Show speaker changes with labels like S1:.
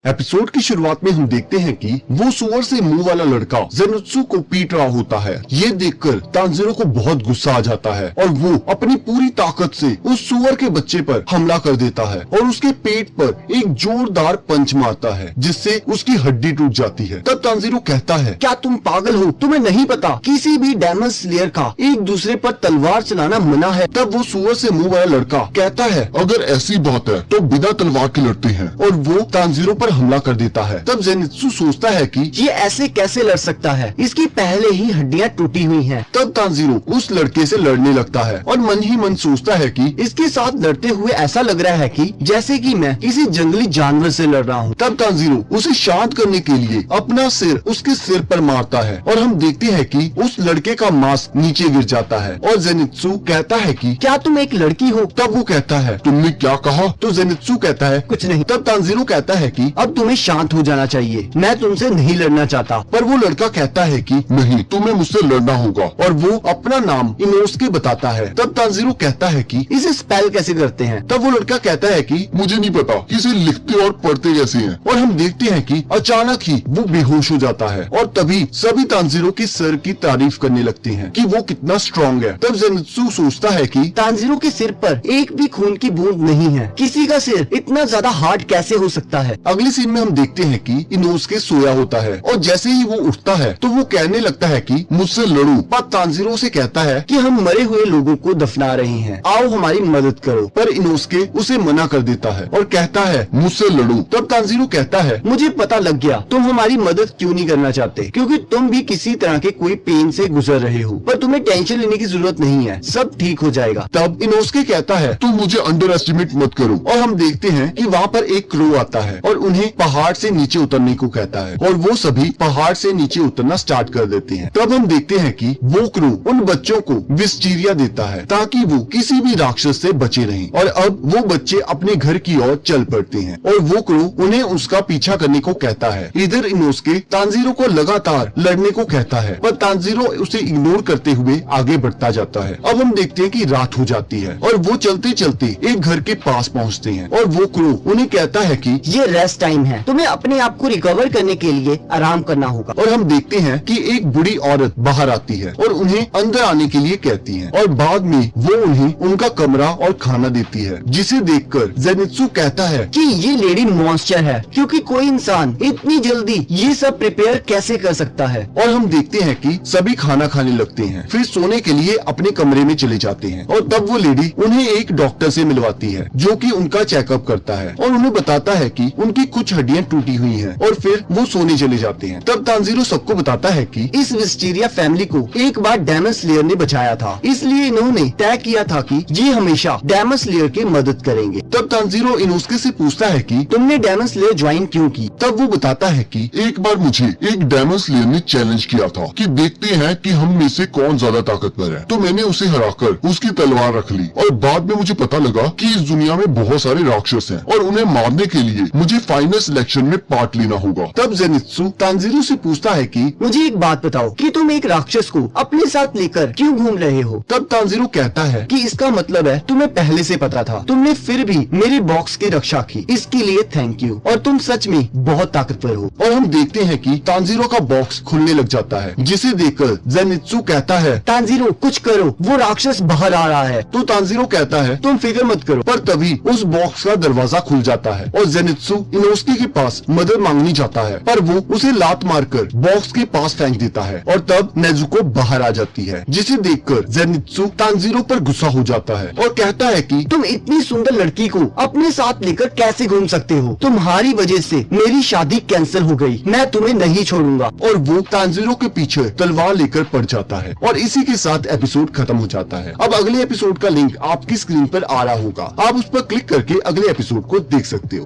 S1: Episode की शुरुआत में हम देखते हैं कि वो सुअर से मुंह वाला लड़का ज़ेनित्सु को पीट रहा होता है। ये देखकर तांजीरो को बहुत गुस्सा आ जाता है और वो अपनी पूरी ताकत से उस सुअर के बच्चे पर हमला कर देता है और उसके पेट पर एक जोरदार पंच मारता है जिससे उसकी हड्डी टूट जाती है। तब तांजीरो कहता है, क्या तुम पागल हो? तुम्हें नहीं पता किसी भी डेमन स्लेयर का एक दूसरे पर तलवार चलाना मना है। तब वो सुअर से मुंह वाला लड़का कहता है,
S2: अगर ऐसी बात है तो बिना तलवार के लड़ते हैं,
S1: और वो तांजीरो पर हमला कर देता है। तब ज़ेनित्सु सोचता है कि ये ऐसे कैसे लड़ सकता है, इसकी पहले ही हड्डियां टूटी हुई हैं। तब तांजीरो उस लड़के से लड़ने लगता है और मन ही मन सोचता है कि इसके साथ लड़ते हुए ऐसा लग रहा है कि जैसे कि मैं किसी जंगली जानवर से लड़ रहा हूँ। तब तांजीरो उसे शांत करने के लिए अपना सिर उसके सिर पर मारता है और हम देखते हैं कि उस लड़के का मास्क नीचे गिर जाता है और ज़ेनित्सु कहता है कि क्या तुम एक लड़की हो? तब वो कहता है,
S2: तुमने क्या कहा?
S1: तो ज़ेनित्सु कहता है, कुछ नहीं। तब तांजीरो कहता है कि अब तुम्हें शांत हो जाना चाहिए, मैं तुमसे नहीं लड़ना चाहता। पर वो लड़का कहता है कि
S2: नहीं, तुम्हें मुझसे लड़ना होगा,
S1: और वो अपना नाम इनोस्के बताता है। तब तांजीरो कहता है कि इसे स्पेल कैसे करते हैं? तब वो लड़का कहता है कि
S2: मुझे नहीं पता किसे लिखते और पढ़ते कैसे हैं।
S1: और हम देखते हैं कि अचानक ही वो बेहोश हो जाता है और तभी सभी तांजीरो की सर की तारीफ करने लगते हैं कि वो कितना स्ट्रॉन्ग है। तब ज़ेनित्सु सोचता है कि तांजीरो के सिर पर एक भी खून की बूंद नहीं है, किसी का सिर इतना ज्यादा हार्ड कैसे हो सकता है? अगली सीन में हम देखते हैं कि इनोस्के सोया होता है और जैसे ही वो उठता है तो वो कहने लगता है कि
S2: मुझसे लड़ो।
S1: पर तांजीरो से कहता है कि हम मरे हुए लोगों को दफना रहे हैं, आओ हमारी मदद करो। पर इनोस्के उसे मना कर देता है और कहता है,
S2: मुझसे लड़ो।
S1: तब तांजीरो कहता है, मुझे पता लग गया तुम हमारी मदद क्यों नहीं करना चाहते, क्योंकि तुम भी किसी तरह के कोई पेन से गुजर रहे हो। पर तुम्हें टेंशन लेने की जरूरत नहीं है, सब ठीक हो जाएगा। तब इनोस्के कहता है,
S2: तुम मुझे अंडर एस्टिमेट मत करो।
S1: और हम देखते हैं कि वहाँ पर एक क्रो आता है और उन्हें पहाड़ से नीचे उतरने को कहता है और वो सभी पहाड़ से नीचे उतरना स्टार्ट कर देते हैं। तब हम देखते हैं कि वो क्रो उन बच्चों को विस्टीरिया देता है ताकि वो किसी भी राक्षस से बचे रहें। और अब वो बच्चे अपने घर की ओर चल पड़ते हैं और वो क्रो उन्हें उसका पीछा करने को कहता है। इधर इनोस्के तांजीरो को लगातार लड़ने को कहता है पर तांजीरो उसे इग्नोर करते हुए आगे बढ़ता जाता है। अब हम देखते हैं कि रात हो जाती है और वो चलते चलते एक घर के पास पहुंचते हैं और वो क्रो उन्हें कहता है कि ये रेस्ट टाइम है, तुम्हें अपने आप को रिकवर करने के लिए आराम करना होगा। और हम देखते हैं कि एक बूढ़ी औरत बाहर आती है और उन्हें अंदर आने के लिए कहती है और बाद में वो उन्हें उनका कमरा और खाना देती है, जिसे देखकर ज़ेनित्सु कहता है कि ये लेडी मॉन्स्टर है, क्योंकि कोई इंसान इतनी जल्दी ये सब प्रिपेयर कैसे कर सकता है। और हम देखते हैं कि सभी खाना खाने लगते हैं, फिर सोने के लिए अपने कमरे में चले जाते हैं और तब वो लेडी उन्हें एक डॉक्टर से मिलवाती है जो कि उनका चेकअप करता है और उन्हें बताता है कि उनकी कुछ हड्डियां टूटी हुई हैं और फिर वो सोने चले जाते हैं। तब तांजीरो सबको बताता है कि इस विस्टीरिया फैमिली को एक बार डेमन स्लेयर ने बचाया था, इसलिए इन्होंने तय किया था कि ये हमेशा डेमन स्लेयर की मदद करेंगे। तब तांजीरो इनोस्के से पूछता है कि तुमने डेमन स्लेयर ज्वाइन क्यों की? तब वो बताता है कि
S2: एक बार मुझे एक डेमन स्लेयर ने चैलेंज किया था कि देखते हैं कि हम में से कौन ज्यादा ताकतवर है, तो मैंने उसे हराकर उसकी तलवार रख ली और बाद में मुझे पता लगा कि इस दुनिया में बहुत सारे राक्षस हैं और उन्हें मारने के लिए मुझे फाइनल सिलेक्शन में पार्ट लेना होगा।
S1: तब ज़ेनित्सु तांजीरो से पूछता है कि मुझे एक बात बताओ कि तुम एक राक्षस को अपने साथ लेकर क्यों घूम रहे हो? तब तांजीरो कहता है कि इसका मतलब है तुम्हें पहले से पता था, तुमने फिर भी मेरे बॉक्स की रक्षा की, इसके लिए थैंक यू, और तुम सच में बहुत ताकतवर हो। और हम देखते हैं कि तांजीरो का बॉक्स खुलने लग जाता है, जिसे देखकर ज़ेनित्सु कहता है, तांजीरो कुछ करो, वो राक्षस बाहर आ रहा है। तो तांजीरो कहता है, तुम फिक्र मत करो। पर तभी उस बॉक्स का दरवाजा खुल जाता है और ज़ेनित्सु इनोस्के के पास मदद मांगने जाता है, पर वो उसे लात मारकर बॉक्स के पास फेंक देता है और तब नेजुको बाहर आ जाती है, जिसे देखकर ज़ेनित्सु तांजीरो पर गुस्सा हो जाता है और कहता है कि तुम इतनी सुंदर लड़की को अपने साथ लेकर कैसे घूम सकते हो? तुम्हारी वजह से मेरी शादी कैंसिल हो गई, मैं तुम्हें नहीं छोड़ूंगा। और वो तांजीरो के पीछे तलवार लेकर पड़ जाता है और इसी के साथ एपिसोड खत्म हो जाता है। अब अगले एपिसोड का लिंक आपकी स्क्रीन पर आ रहा होगा, आप उस पर क्लिक करके अगले एपिसोड को देख सकते हो।